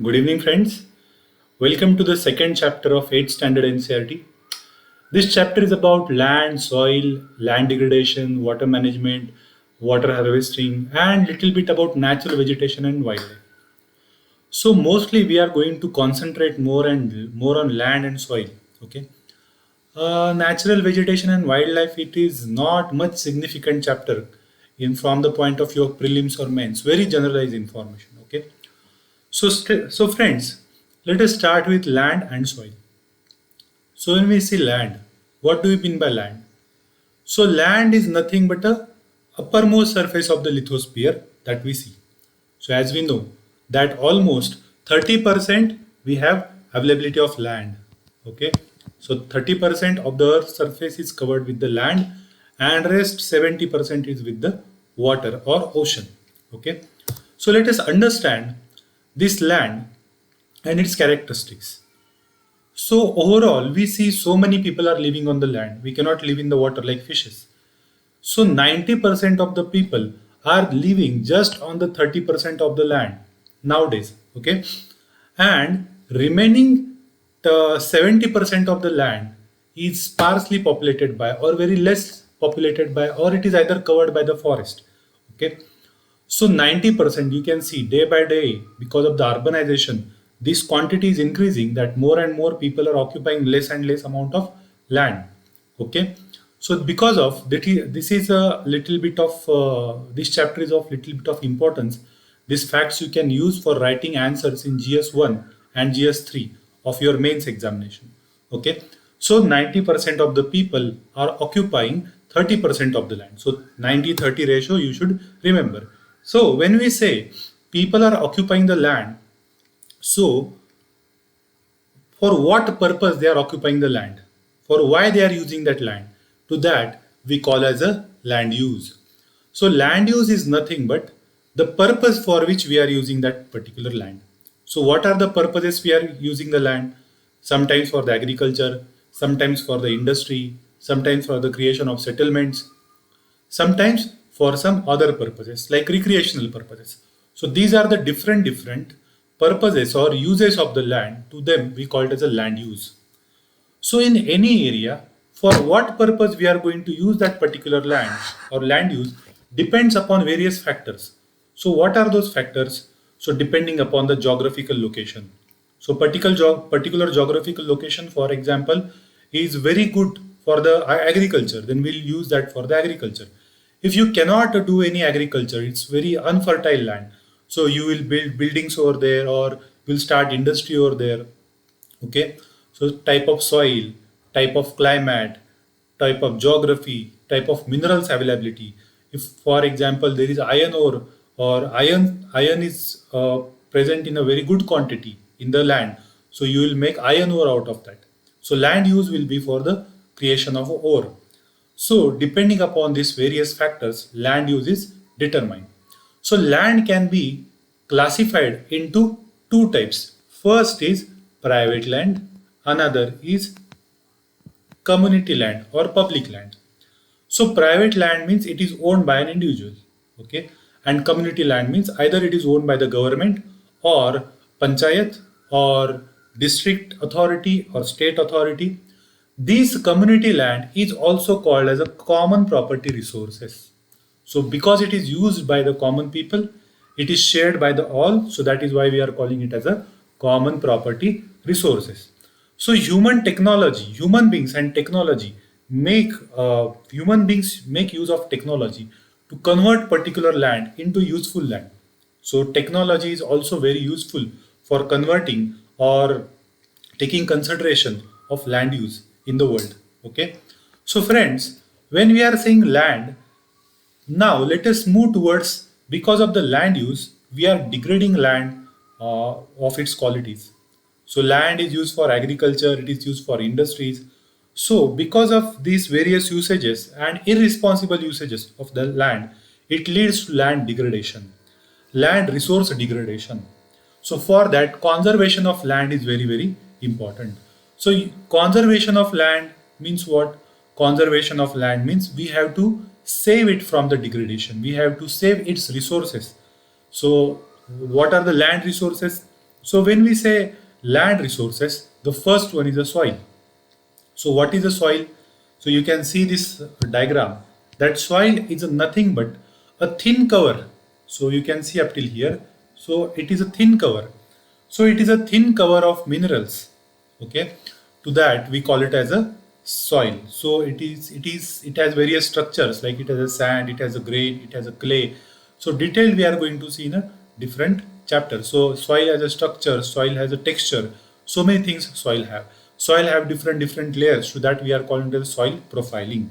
Good evening, friends. Welcome to the second chapter of 8th Standard NCERT. This chapter is about land, soil, land degradation, water management, water harvesting, and little bit about natural vegetation and wildlife. So mostly we are going to concentrate more on land and soil. Okay. Natural vegetation and wildlife. It is not much significant chapter in from the point of view of prelims or mains. Very generalized information. Okay. So friends, let us start with land and soil. So when we see land, what do we mean by land? So land is nothing but a uppermost surface of the lithosphere that we see. So as we know that almost 30% we have availability of land. Okay. So 30% of the earth's surface is covered with the land and rest 70% is with the water or ocean. Okay. So let us understand this land and its characteristics. So overall, we see so many people are living on the land. We cannot live in the water like fishes. So 90% of the people are living just on the 30% of the land nowadays. Okay. And remaining 70% of the land is sparsely populated by or very less populated by or it is either covered by the forest. Okay. So 90% you can see day by day because of the urbanization, this quantity is increasing that more and more people are occupying less and less amount of land. Okay. So because of that, this is a little bit of this chapter is of little bit of importance. These facts you can use for writing answers in GS1 and GS3 of your mains examination. Okay. So 90% of the people are occupying 30% of the land. So 90-30 ratio you should remember. So when we say people are occupying the land, so for what purpose they are occupying the land, for why they are using that land, to that we call as a land use. So land use is nothing but the purpose for which we are using that particular land. So what are the purposes we are using the land? Sometimes for the agriculture, sometimes for the industry, sometimes for the creation of settlements, sometimes for some other purposes like recreational purposes. So these are the different purposes or uses of the land. To them we call it as a land use. So in any area, for what purpose we are going to use that particular land or land use depends upon various factors. So what are those factors? So depending upon the geographical location. So particular geographical location, for example, is very good for the agriculture. Then we'll use that for the agriculture. If you cannot do any agriculture, it's very unfertile land. So you will build buildings over there or will start industry over there. Okay. So type of soil, type of climate, type of geography, type of minerals availability. If for example there is iron ore or iron is present in a very good quantity in the land, so you will make iron ore out of that. So land use will be for the creation of ore. So depending upon these various factors, land use is determined. So land can be classified into two types. First is private land, another is community land or public land. So private land means it is owned by an individual, okay, and community land means either it is owned by the government or panchayat or district authority or state authority. This community land is also called as a common property resources. So because it is used by the common people, it is shared by the all. So that is why we are calling it as a common property resources. So human beings and technology human beings make use of technology to convert particular land into useful land. So technology is also very useful for converting or taking consideration of land use in the world. Okay. So friends, when we are saying land, now let us move towards because of the land use, we are degrading land of its qualities. So land is used for agriculture, it is used for industries. So because of these various usages and irresponsible usages of the land, it leads to land degradation, land resource degradation. So for that, conservation of land is very important. So conservation of land means what? Conservation of land means we have to save it from the degradation. We have to save its resources. So what are the land resources? So when we say land resources, the first one is the soil. So what is the soil? So you can see this diagram that soil is nothing but a thin cover. So you can see up till here. So it is a thin cover. So it is a thin cover of minerals. Okay. To that we call it as a soil. So it has various structures, like it has a sand, it has a grain, it has a clay. So detailed we are going to see in a different chapter. So soil has a structure, soil has a texture, so many things soil have. Soil have different layers, so that we are calling it soil profiling.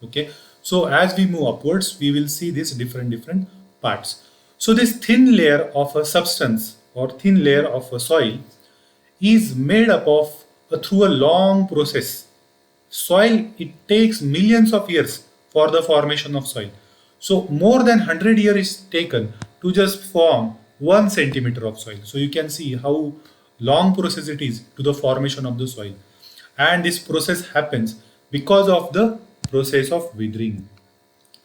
Okay. So as we move upwards, we will see these different parts. So this thin layer of a substance or thin layer of a soil is made up of through a long process. Soil, it takes millions of years for the formation of soil. So more than 100 years is taken to just form 1 centimeter of soil. So you can see how long process it is to the formation of the soil. And this process happens because of the process of withering.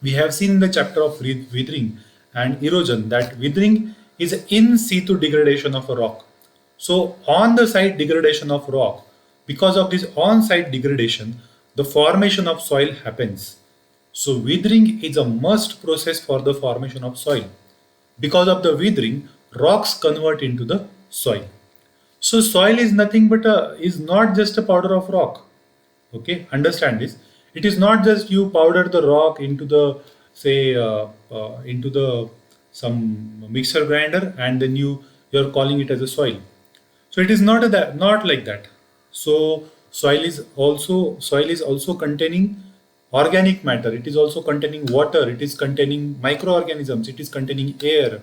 We have seen in the chapter of withering and erosion that withering is in situ degradation of a rock. So on the site degradation of rock, because of this on-site degradation, the formation of soil happens. So withering is a must process for the formation of soil. Because of the withering, rocks convert into the soil. So soil is nothing but is not just a powder of rock. Okay, understand this. It is not just you powder the rock into the say into the some mixer grinder and then you're calling it as a soil. So it is not like that. So soil is also containing organic matter. It is also containing water. It is containing microorganisms. It is containing air.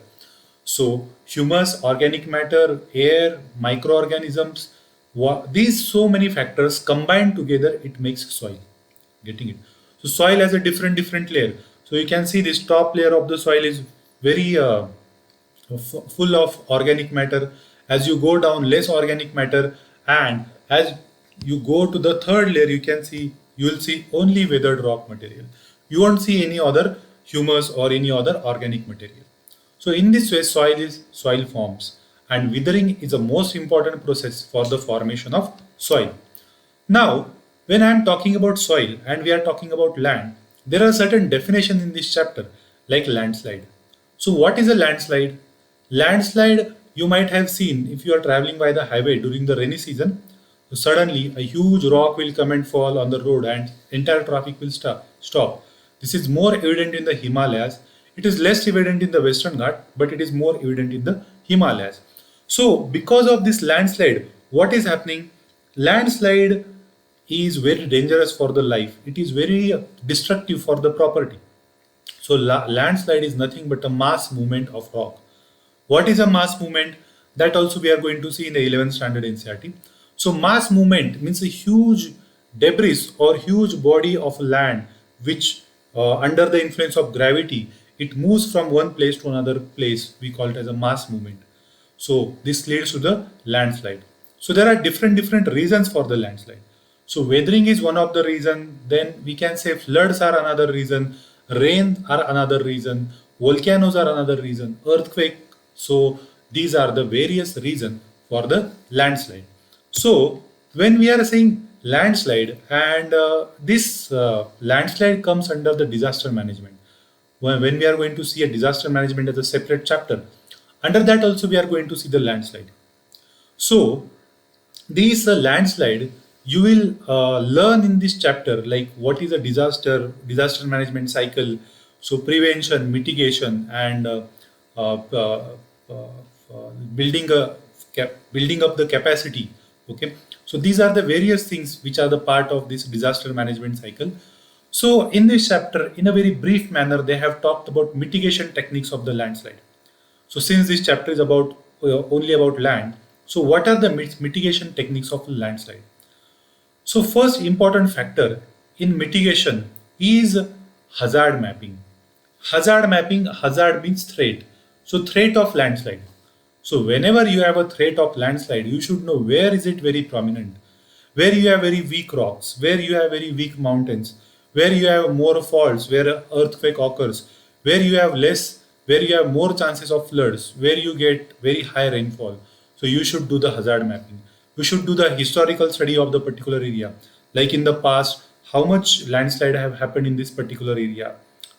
So humus, organic matter, air, microorganisms, these so many factors combined together, it makes soil. Getting it? So soil has a different layer. So you can see this top layer of the soil is very full of organic matter. As you go down, less organic matter, and as you go to the third layer, you will see only weathered rock material. You won't see any other humus or any other organic material. So in this way, soil forms, and withering is the most important process for the formation of soil. Now, when I am talking about soil and we are talking about land, there are certain definitions in this chapter, like landslide. So what is a landslide? Landslide, you might have seen if you are traveling by the highway during the rainy season. Suddenly, a huge rock will come and fall on the road, and entire traffic will stop. This is more evident in the Himalayas. It is less evident in the Western Ghat, but it is more evident in the Himalayas. So, because of this landslide, what is happening? Landslide is very dangerous for the life. It is very destructive for the property. So landslide is nothing but a mass movement of rock. What is a mass movement? That also we are going to see in the 11th standard NCERT. So mass movement means a huge debris or huge body of land which under the influence of gravity, it moves from one place to another place. We call it as a mass movement. So this leads to the landslide. So there are different reasons for the landslide. So weathering is one of the reason. Then we can say floods are another reason. Rain are another reason. Volcanoes are another reason. Earthquake. So these are the various reasons for the landslide. So when we are saying landslide, and this landslide comes under the disaster management. When we are going to see a disaster management as a separate chapter, under that also we are going to see the landslide. So these landslide you will learn in this chapter, like what is a disaster management cycle, so prevention, mitigation, and uh, uh, building building up the capacity. Okay, so these are the various things which are the part of this disaster management cycle. So in this chapter, in a very brief manner, they have talked about mitigation techniques of the landslide. So since this chapter is about only about land, so what are the mitigation techniques of landslide? So first important factor in mitigation is hazard mapping. Hazard means threat. So threat of landslide. So whenever you have a threat of landslide, you should know where is it very prominent, where you have very weak rocks, where you have very weak mountains, where you have more faults, where earthquake occurs, where you have more chances of floods, where you get very high rainfall. So you should do the hazard mapping. You should do the historical study of the particular area. Like in the past, how much landslide have happened in this particular area,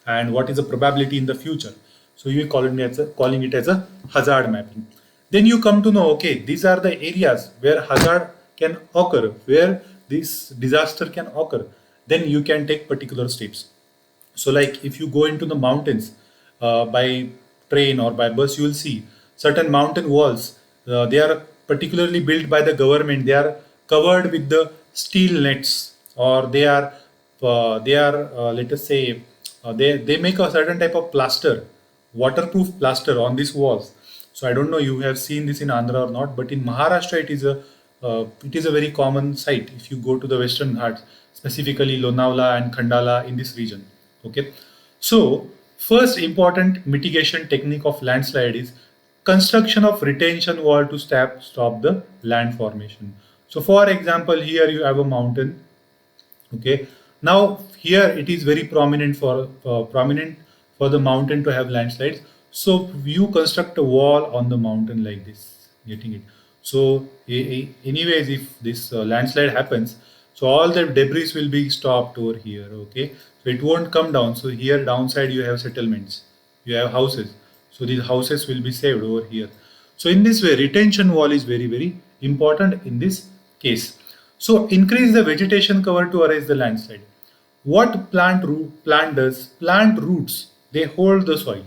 and what is the probability in the future. So you calling it as a hazard mapping. Then you come to know, okay, these are the areas where hazard can occur, where this disaster can occur. Then you can take particular steps. So, like if you go into the mountains by train or by bus, you will see certain mountain walls. They are particularly built by the government. They are covered with the steel nets, or they are let us say they make a certain type of plaster, waterproof plaster on these walls. So I don't know you have seen this in Andhra or not, but in Maharashtra it is a very common sight if you go to the Western Ghats, specifically Lonavala and Khandala in this region. Okay, so first important mitigation technique of landslide is construction of retention wall to stop the land formation. So for example, here you have a mountain. Okay, now here it is very prominent for the mountain to have landslides. So you construct a wall on the mountain like this, getting it. So anyways, if this landslide happens, so all the debris will be stopped over here. Okay, so it won't come down. So here downside you have settlements, you have houses. So these houses will be saved over here. So in this way, retention wall is very very important in this case. So increase the vegetation cover to erase the landslide. What plant does? Plant roots, they hold the soil.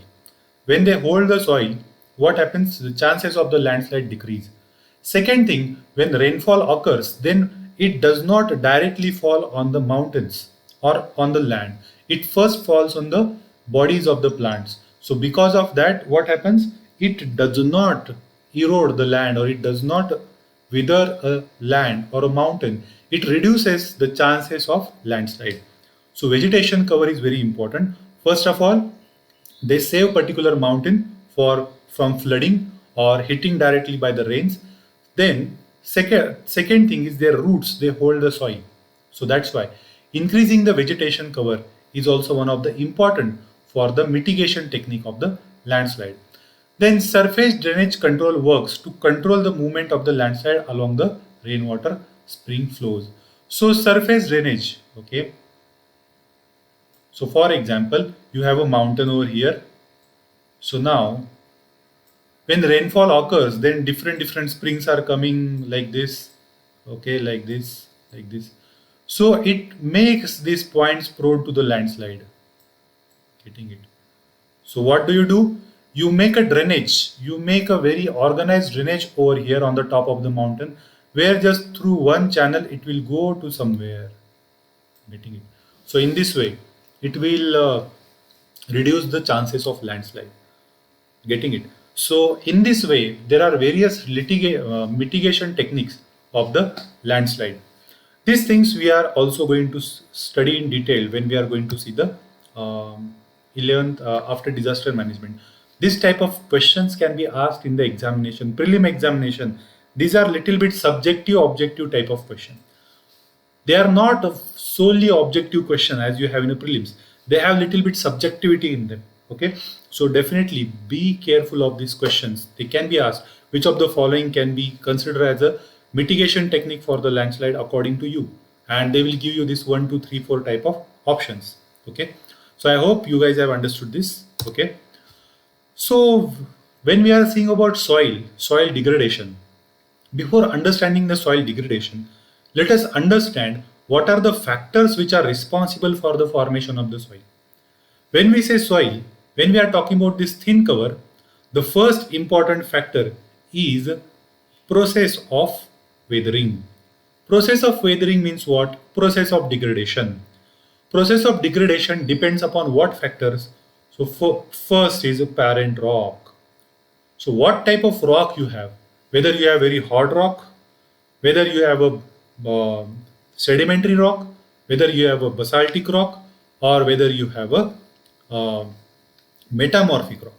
When they hold the soil, what happens? The chances of the landslide decrease. Second thing, when rainfall occurs, then it does not directly fall on the mountains or on the land. It first falls on the bodies of the plants. So because of that, what happens? It does not erode the land, or it does not wither a land or a mountain. It reduces the chances of landslide. So vegetation cover is very important. First of all, they save particular mountain for from flooding or hitting directly by the rains. Then second thing is their roots, they hold the soil. So that's why increasing the vegetation cover is also one of the important for the mitigation technique of the landslide. Then surface drainage control works to control the movement of the landslide along the rainwater spring flows. So surface drainage, okay. So for example, you have a mountain over here. So now when rainfall occurs, then different springs are coming like this, okay, like this. So it makes these points prone to the landslide. Getting it? So what do? You make a drainage. You make a very organized drainage over here on the top of the mountain, where just through one channel it will go to somewhere. Getting it? So in this way, it will reduce the chances of landslide. Getting it? So in this way, there are various mitigation techniques of the landslide. These things we are also going to study in detail when we are going to see the 11th after disaster management. This type of questions can be asked in the examination, prelim examination. These are little bit subjective, objective type of question. They are not a solely objective question as you have in a prelims. They have little bit subjectivity in them. Okay, so definitely be careful of these questions. They can be asked, which of the following can be considered as a mitigation technique for the landslide according to you, and they will give you this 1 2 3 4 type of options. Okay, so I hope you guys have understood this. Okay, so when we are seeing about soil degradation, before understanding the soil degradation, let us understand what are the factors which are responsible for the formation of the soil. When we say soil, when we are talking about this thin cover, the first important factor is process of weathering. Process of weathering means what? Process of degradation. Process of degradation depends upon what factors? So first is a parent rock. So what type of rock you have? Whether you have very hard rock, whether you have a sedimentary rock, whether you have a basaltic rock, or whether you have a uh, metamorphic rock.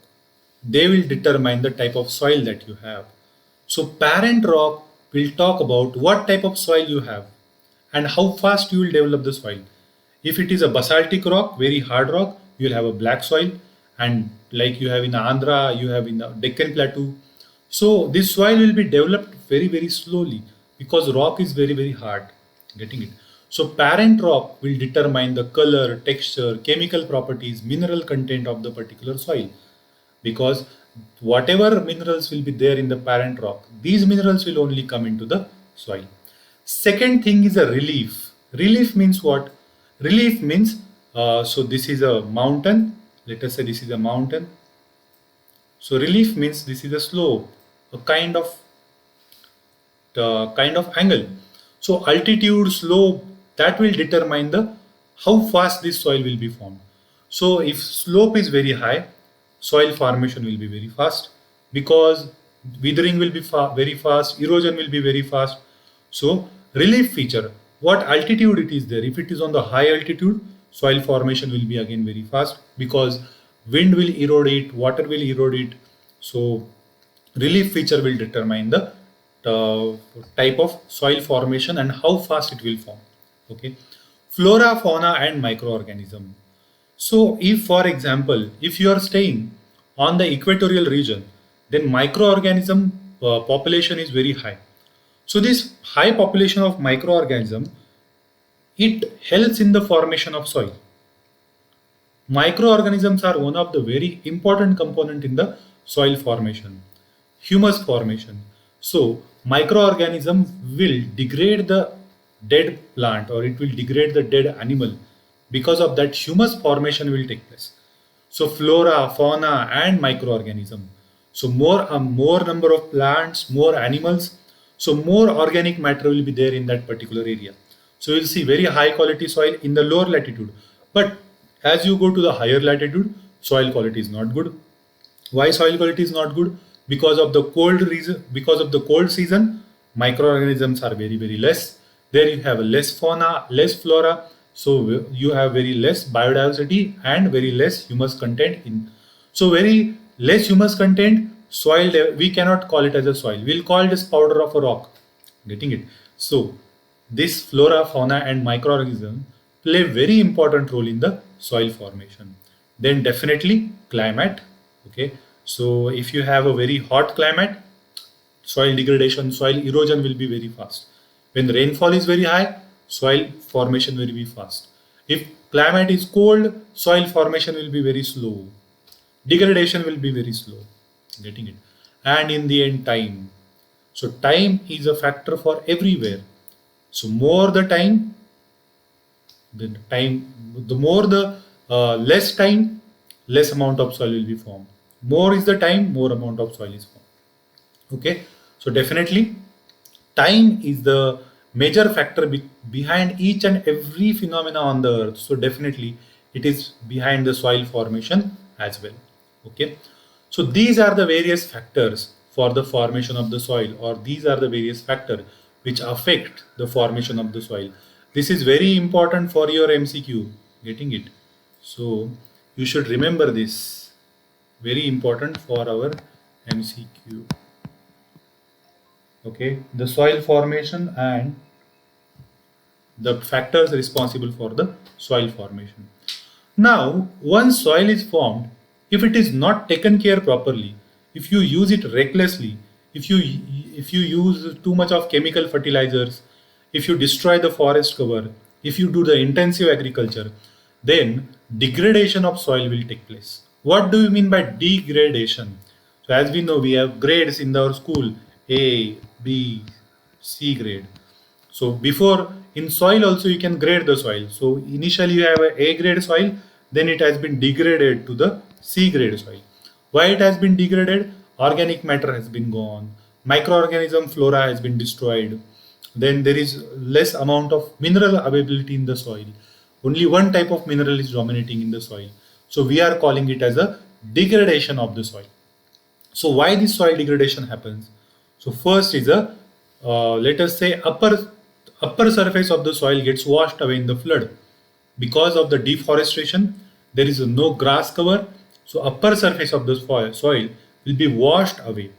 They will determine the type of soil that you have. So parent rock will talk about what type of soil you have and how fast you will develop the soil. If it is a basaltic rock, very hard rock, you will have a black soil, and like you have in Andhra, you have in the Deccan Plateau. So this soil will be developed very very slowly because rock is very very hard. Getting it? So parent rock will determine the color, texture, chemical properties, mineral content of the particular soil, because whatever minerals will be there in the parent rock, these minerals will only come into the soil. Second thing is a relief. Relief means what? Relief means, so this is a mountain. Let us say this is a mountain. So relief means this is a slope, a kind of angle. So altitude, slope, that will determine the how fast this soil will be formed. So if slope is very high, soil formation will be very fast, because withering will be very fast, erosion will be very fast. So relief feature, what altitude it is there. If it is on the high altitude, soil formation will be again very fast, because wind will erode it, water will erode it. So relief feature will determine the type of soil formation and how fast it will form. Okay. Flora, fauna and microorganism. So if for example, if you are staying on the equatorial region, then microorganism population is very high. So this high population of microorganism, it helps in the formation of soil. Microorganisms are one of the very important component in the soil formation, humus formation. So microorganism will degrade the dead plant, or it will degrade the dead animal. Because of that, humus formation will take place. So flora, fauna, and microorganism. So more number of plants, more animals. So more organic matter will be there in that particular area. So you'll see very high quality soil in the lower latitude. But as you go to the higher latitude, soil quality is not good. Why soil quality is not good? Because of the cold reason. Because of the cold season, microorganisms are very very less. There you have less fauna, less flora. So you have very less biodiversity and very less humus content in. So very less humus content soil. We cannot call it as a soil. We'll call it as powder of a rock. Getting it? So this flora, fauna, and microorganism play very important role in the soil formation. Then definitely climate. Okay. So if you have a very hot climate, soil degradation, soil erosion will be very fast. When the rainfall is very high, soil formation will be fast. If climate is cold, soil formation will be very slow. Degradation will be very slow. Getting it? And in the end, time. So time is a factor for everywhere. So more the time, the more the less time, less amount of soil will be formed. More is the time, more amount of soil is formed. Okay. So definitely time is the major factor behind each and every phenomena on the earth. So definitely it is behind the soil formation as well. Okay. So these are the various factors for the formation of the soil, or these are the various factors which affect the formation of the soil. This is very important for your MCQ. Getting it? So you should remember this. Very important for our MCQ. Okay, the soil formation and the factors responsible for the soil formation. Now, once soil is formed, if it is not taken care properly, if you use it recklessly, if you use too much of chemical fertilizers, if you destroy the forest cover, if you do the intensive agriculture, then degradation of soil will take place. What do you mean by degradation? So as we know, we have grades in our school: A, B, C grade. So before, in soil also you can grade the soil. So initially you have a grade soil, then it has been degraded to the C grade soil. Why it has been degraded? Organic matter has been gone, microorganism flora has been destroyed. Then there is less amount of mineral availability in the soil. Only one type of mineral is dominating in the soil. So we are calling it as a degradation of the soil. So why this soil degradation happens? So first is a let us say upper surface of the soil gets washed away in the flood. Because of the deforestation, there is no grass cover. So upper surface of the soil will be washed away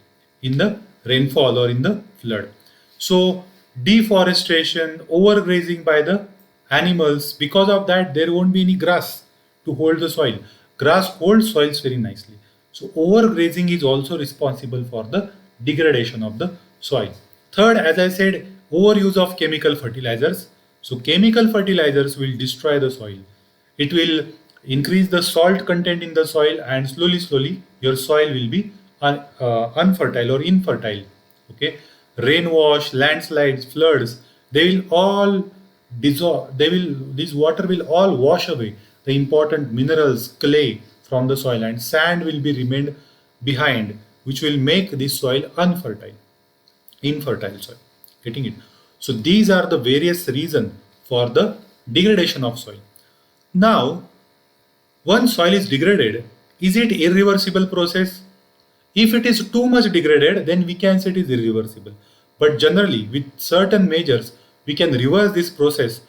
in the rainfall or in the flood. So deforestation, overgrazing by the animals, because of that there won't be any grass to hold the soil. Grass holds soils very nicely. So overgrazing is also responsible for the degradation of the soil. Third, as I said, overuse of chemical fertilizers. So chemical fertilizers will destroy the soil. It will increase the salt content in the soil, and slowly your soil will be unfertile or infertile. Okay, rain wash, landslides, floods, they will all dissolve. This water will all wash away the important minerals, clay from the soil, and sand will be remained behind, which will make this soil unfertile, infertile soil. Getting it? So these are the various reasons for the degradation of soil. Now, once soil is degraded, is it irreversible process? If it is too much degraded, then we can say it is irreversible. But generally, with certain measures, we can reverse this process.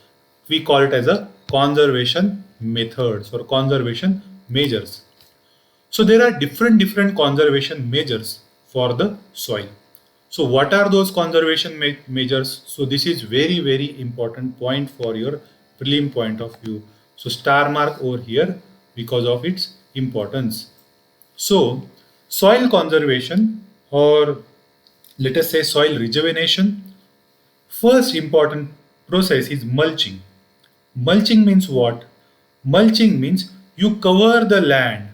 We call it as a conservation methods or conservation measures. So there are different conservation measures for the soil. So what are those conservation measures? So this is very important point for your prelim point of view. So star mark over here because of its importance. So soil conservation, or let us say soil rejuvenation, first important process is mulching. Mulching means what? Mulching means you cover the land.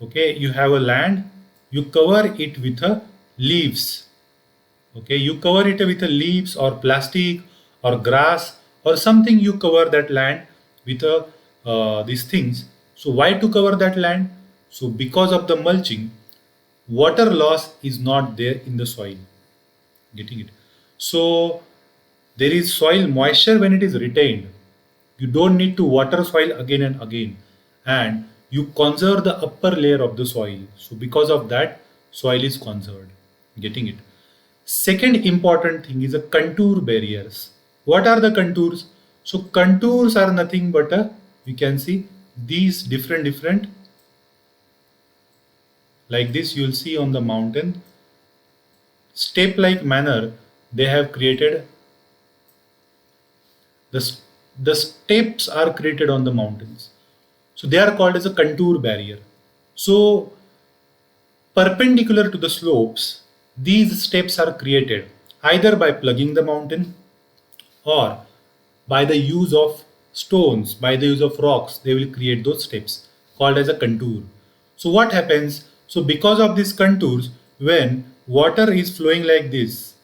Okay, you have a land, you cover it with leaves. Okay, you cover it with leaves or plastic or grass or something. You cover that land with these things. So why to cover that land? So because of the mulching, water loss is not there in the soil. Getting it? So there is soil moisture when it is retained. You don't need to water soil again and again, and you conserve the upper layer of the soil. So because of that, soil is conserved. Getting it? Second important thing is a contour barriers. What are the contours? So contours are nothing but you can see these different like this you will see on the mountain step like manner. They have created the steps are created on the mountains. So they are called as a contour barrier. So perpendicular to the slopes, these steps are created either by plugging the mountain or by the use of stones, by the use of rocks. They will create those steps called as a contour. So what happens? So because of these contours, when water is flowing like this,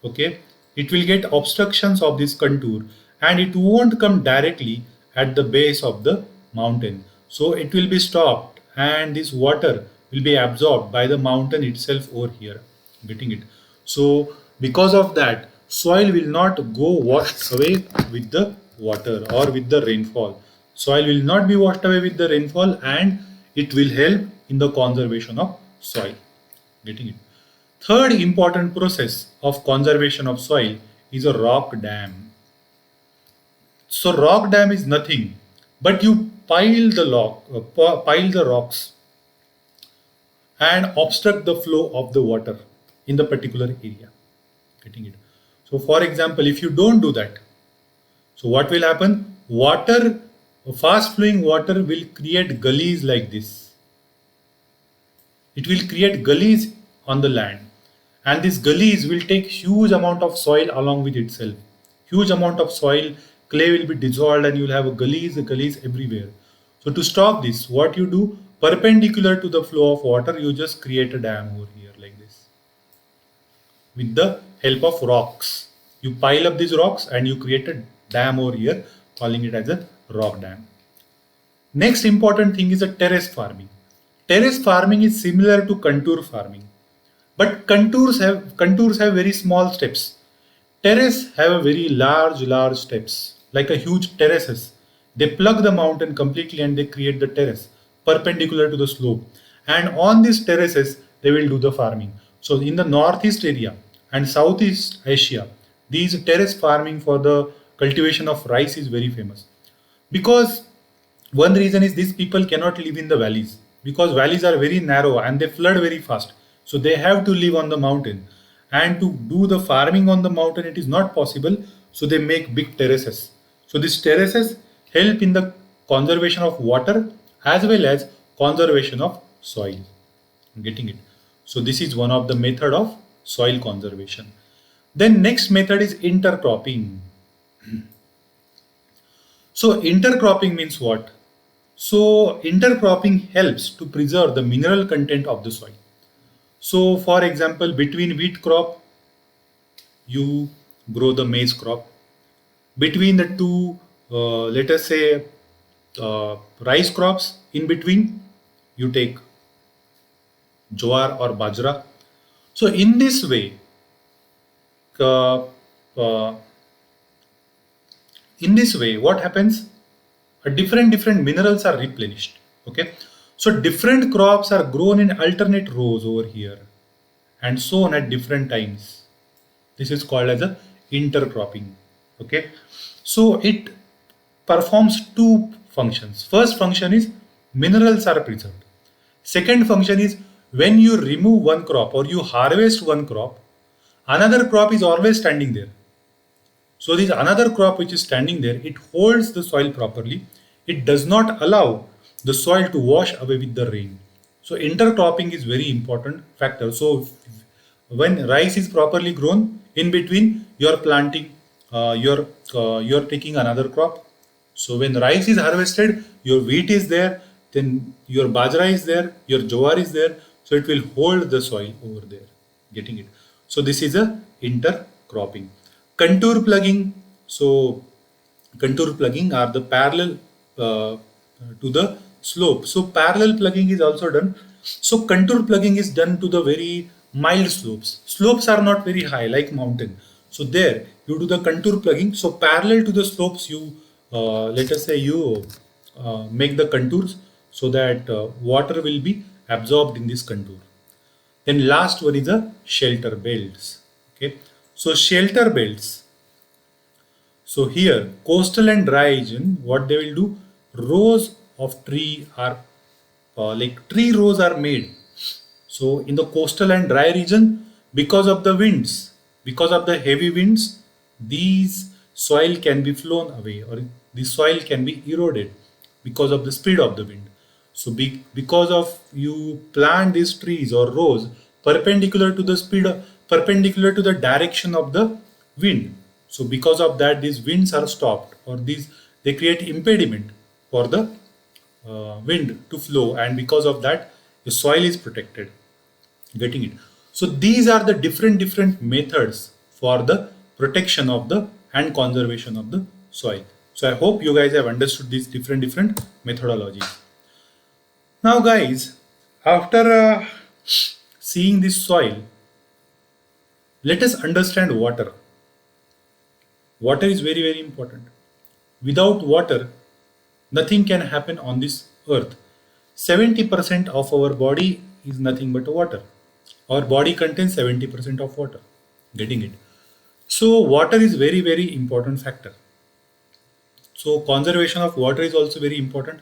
okay, it will get obstructions of this contour and it won't come directly at the base of the mountain. So it will be stopped and this water will be absorbed by the mountain itself over here. Getting it? So because of that, soil will not go washed away with the water or with the rainfall. Soil will not be washed away with the rainfall, and it will help in the conservation of soil. Getting it? Third important process of conservation of soil is a rock dam. So rock dam is nothing but you pile the rocks and obstruct the flow of the water in the particular area. Getting it? So for example, if you don't do that, so what will happen? Water, fast flowing water will create gullies like this. It will create gullies on the land, and these gullies will take huge amount of soil along with itself. Huge amount of soil, clay will be dissolved, and you will have gullies everywhere. So to stop this, what you do, perpendicular to the flow of water, you just create a dam over here like this with the help of rocks. You pile up these rocks and you create a dam over here, calling it as a rock dam. Next important thing is a terrace farming. Terrace farming is similar to contour farming, but contours have very small steps. Terrace have a very large steps, like a huge terraces. They plug the mountain completely and they create the terrace perpendicular to the slope. And on these terraces, they will do the farming. So in the northeast area and southeast Asia, these terrace farming for the cultivation of rice is very famous. Because one reason is these people cannot live in the valleys because valleys are very narrow and they flood very fast. So they have to live on the mountain. And to do the farming on the mountain, it is not possible. So they make big terraces. So these terraces help in the conservation of water as well as conservation of soil. Getting it? So this is one of the method of soil conservation. Then next method is intercropping. So intercropping means what? So intercropping helps to preserve the mineral content of the soil. So for example, between wheat crop, you grow the maize crop. Between the two, let us say, rice crops, in between, you take jowar or bajra. So in this way, uh, uh, what happens? Different minerals are replenished. Okay, so different crops are grown in alternate rows over here and sown at different times. This is called as a intercropping. Okay, so it performs two functions. First function is minerals are preserved. Second function is when you remove one crop or you harvest one crop, another crop is always standing there. So this another crop which is standing there, it holds the soil properly. It does not allow the soil to wash away with the rain. So intercropping is very important factor. So when rice is properly grown, in between you're planting, you're taking another crop. So when rice is harvested, your wheat is there, then your bajra is there, your jowar is there. So it will hold the soil over there. Getting it? So this is a intercropping. Contour plugging. So contour plugging are the parallel to the slope. So parallel plugging is also done. So contour plugging is done to the very mild slopes. Slopes are not very high like mountain. So there you do the contour plugging. So parallel to the slopes, you let us say you make the contours so that water will be absorbed in this contour. Then last one is the shelter belts. Okay, so shelter belts. So here, coastal and dry region, what they will do, rows of tree are like tree rows are made. So in the coastal and dry region, because of the winds, because of the heavy winds, these soil can be flown away or the soil can be eroded because of the speed of the wind. So because of you plant these trees or rows perpendicular to the speed, perpendicular to the direction of the wind. So because of that, these winds are stopped or these they create impediment for the wind to flow, and because of that, the soil is protected. Getting it? So these are the different methods for the protection of the and conservation of the soil. So I hope you guys have understood these different methodologies. Now, guys, after seeing this soil, let us understand water. Water is very important. Without water, nothing can happen on this earth. 70% of our body is nothing but water. Our body contains 70% of water. Getting it? So water is very important factor. So conservation of water is also very important.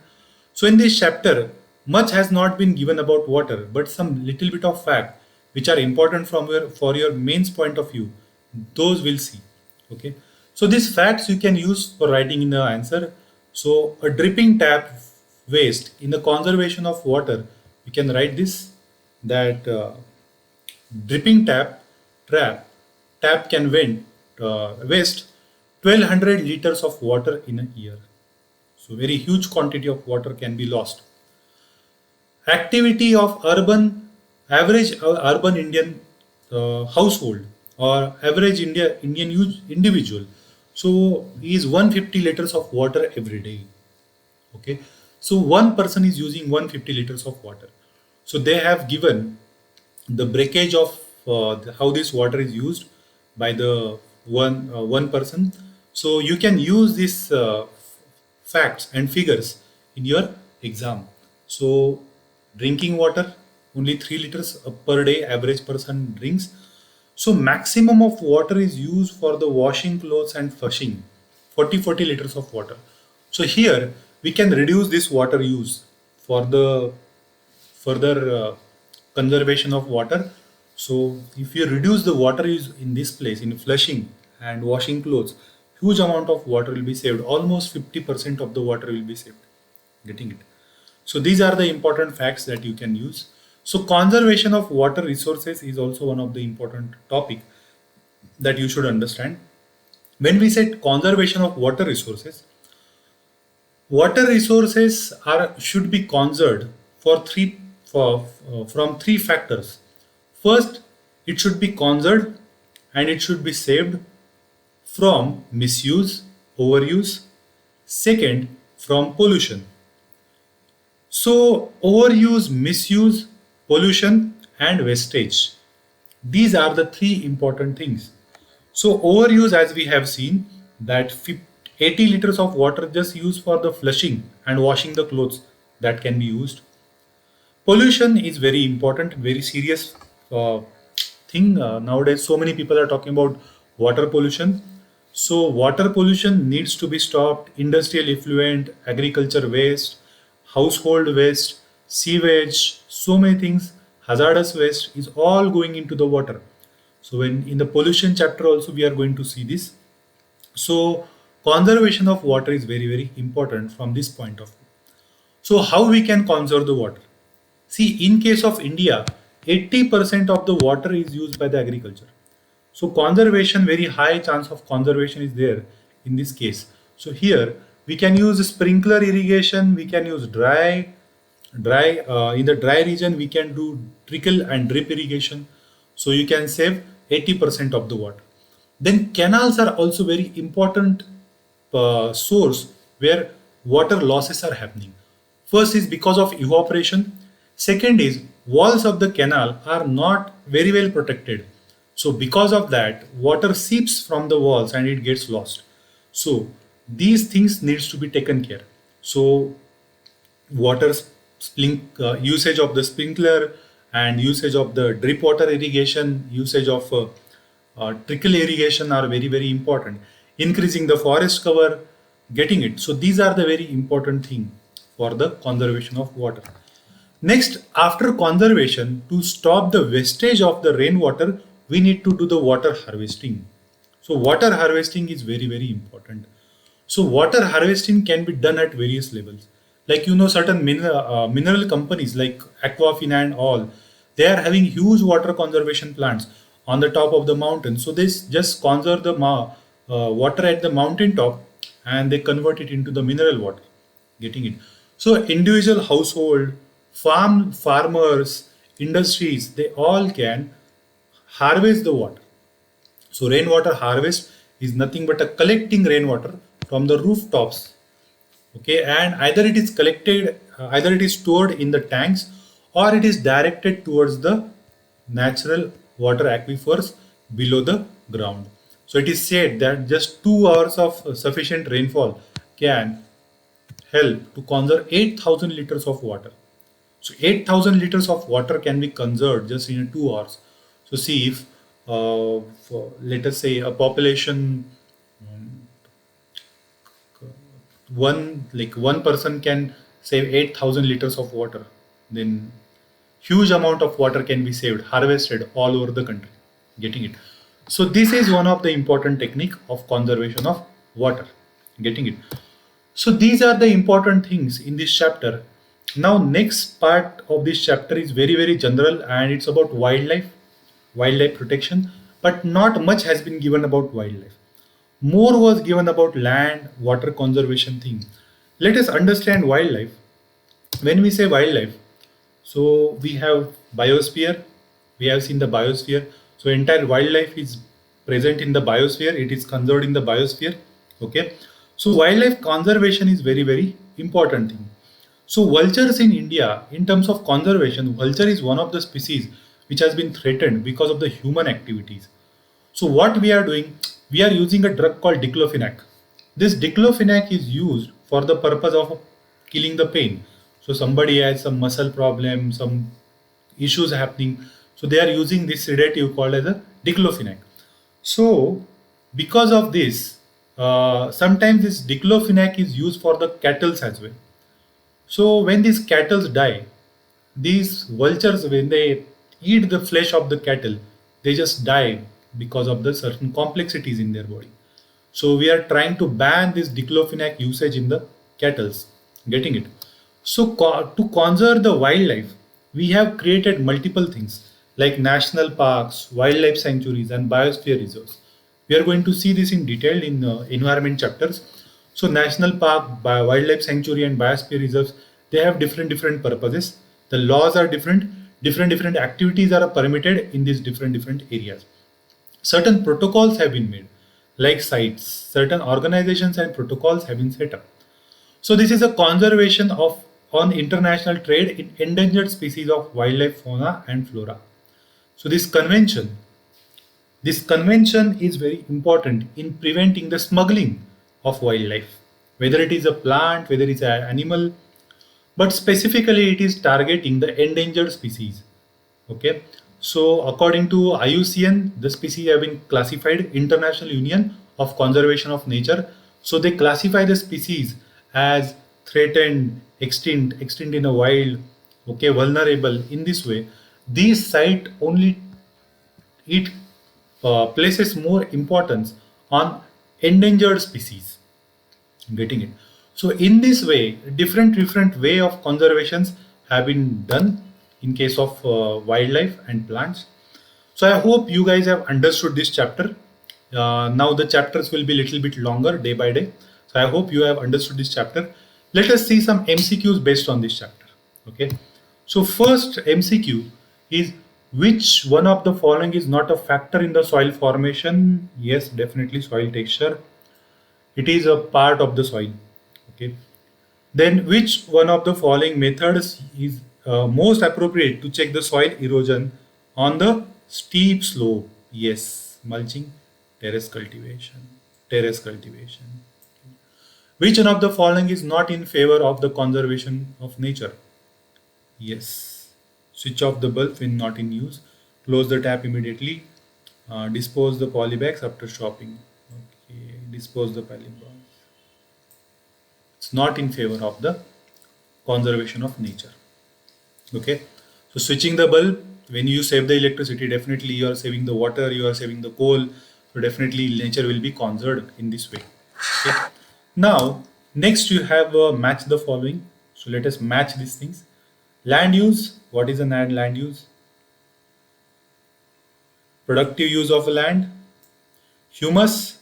So in this chapter, much has not been given about water, but some little bit of fact which are important from your for your mains point of view. Those we'll see. Okay. So these facts you can use for writing in the answer. So a dripping tap waste in the conservation of water, you can write this that dripping tap can waste 1200 liters of water in a year. So very huge quantity of water can be lost. Activity of average urban Indian household or average Indian individual. So is 150 liters of water every day. Okay, so one person is using 150 liters of water. So they have given the breakage of how this water is used by the one person. So you can use these facts and figures in your exam. So drinking water only 3 liters per day average person drinks. So maximum of water is used for the washing clothes and flushing, 40 liters of water. So here we can reduce this water use for the further conservation of water. So if you reduce the water use in this place in flushing and washing clothes, huge amount of water will be saved. Almost 50% of the water will be saved. Getting it? So these are the important facts that you can use. So conservation of water resources is also one of the important topic that you should understand. When we said conservation of water resources are should be conserved for from three factors. First, it should be conserved and it should be saved from misuse, overuse. Second, from pollution. So, overuse, misuse, pollution, and wastage. These are the three important things. So, overuse, as we have seen, that 80 liters of water just used for the flushing and washing the clothes that can be used. Pollution is very important, very serious thing. Nowadays, so many people are talking about water pollution. So, water pollution needs to be stopped. Industrial effluent, agriculture waste, household waste, sewage, so many things, hazardous waste is all going into the water. So, when in the pollution chapter, also we are going to see this. So, conservation of water is very, very important from this point of view. So, how we can conserve the water? See, in case of India, 80% of the water is used by the agriculture. So conservation, very high chance of conservation is there in this case. So here we can use sprinkler irrigation, we can use in the dry region we can do trickle and drip irrigation. So you can save 80% of the water. Then canals are also very important source where water losses are happening. First is because of evaporation. Second is walls of the canal are not very well protected. So because of that, water seeps from the walls and it gets lost. So these things needs to be taken care. So water usage of the sprinkler and usage of the drip water irrigation, usage of trickle irrigation are very, very important. Increasing the forest cover, getting it. So these are the very important thing for the conservation of water. Next, after conservation, to stop the wastage of the rainwater, we need to do the water harvesting. So water harvesting is very, very important. So water harvesting can be done at various levels. Like certain mineral companies like Aquafina and all, they are having huge water conservation plants on the top of the mountain. So they just conserve the water at the mountain top and they convert it into the mineral water. Getting it. So individual household, farmers, industries, they all can harvest the water. So rainwater harvest is nothing but a collecting rainwater from the rooftops. Okay, and either it is stored in the tanks or it is directed towards the natural water aquifers below the ground. So it is said that just 2 hours of sufficient rainfall can help to conserve 8,000 liters of water. So 8,000 liters of water can be conserved just in 2 hours. So see if, let us say, a population, one person can save 8,000 liters of water, then huge amount of water can be saved, harvested all over the country. Getting it? So this is one of the important technique of conservation of water. Getting it? So these are the important things in this chapter. Now next part of this chapter is very, very general and it's about wildlife protection, but not much has been given about wildlife. More was given about land, water conservation thing. Let us understand wildlife. When we say wildlife, so we have biosphere, we have seen the biosphere. So entire wildlife is present in the biosphere, it is conserved in the biosphere. Okay. So wildlife conservation is very, very important thing. So vultures in India, in terms of conservation, vulture is one of the species which has been threatened because of the human activities. So what we are doing, we are using a drug called diclofenac. This diclofenac is used for the purpose of killing the pain. So somebody has some muscle problem, some issues happening. So they are using this sedative called as a diclofenac. So because of this, sometimes this diclofenac is used for the cattle as well. So when these cattle die, these vultures, when they eat the flesh of the cattle, they just die because of the certain complexities in their body. So we are trying to ban this diclofenac usage in the cattle. Getting it? So to conserve the wildlife, we have created multiple things like national parks, wildlife sanctuaries, and biosphere reserves. We are going to see this in detail in environment chapters. So, national park, wildlife sanctuary, and biosphere reserves, they have different purposes. The laws are different. Different activities are permitted in these different areas. Certain protocols have been made, like sites. Certain organizations and protocols have been set up. So this is a conservation of on international trade in endangered species of wildlife, fauna, and flora. So this convention is very important in preventing the smuggling of wildlife, whether it is a plant, whether it's an animal, but specifically it is targeting the endangered species. Okay, so according to IUCN, the species have been classified International Union of Conservation of Nature. So they classify the species as threatened, extinct in the wild, okay, vulnerable. In this way, these site only it places more importance on endangered species. Getting it? So in this way, different way of conservations have been done in case of wildlife and plants. So I hope you guys have understood this chapter. Now the chapters will be little bit longer day by day. So I hope you have understood this chapter. Let us see some MCQs based on this chapter. Okay. So first MCQ is, which one of the following is not a factor in the soil formation? Yes, definitely soil texture. It is a part of the soil. Okay. Then which one of the following methods is most appropriate to check the soil erosion on the steep slope? Yes, mulching, terrace cultivation, terrace cultivation. Which one of the following is not in favor of the conservation of nature? Yes, switch off the bulb when not in use, close the tap immediately, dispose the polybags after shopping. Okay, dispose the polybags. It's not in favor of the conservation of nature. Okay, so switching the bulb, when you save the electricity, definitely you are saving the water, you are saving the coal, so definitely nature will be conserved in this way. Okay, now next you have match the following. So let us match these things. Land use, what is a land use? Productive use of a land. Humus,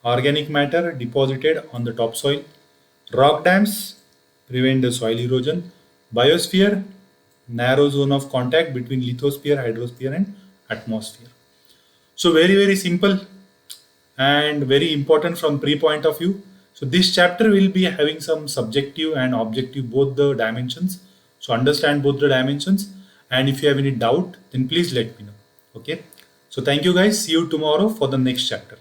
organic matter deposited on the topsoil. Rock dams prevent the soil erosion. Biosphere, narrow zone of contact between lithosphere, hydrosphere, and atmosphere. So very simple and very important from pre point of view. So this chapter will be having some subjective and objective both the dimensions. So understand both the dimensions, and if you have any doubt, then please let me know. Okay. So thank you guys. See you tomorrow for the next chapter.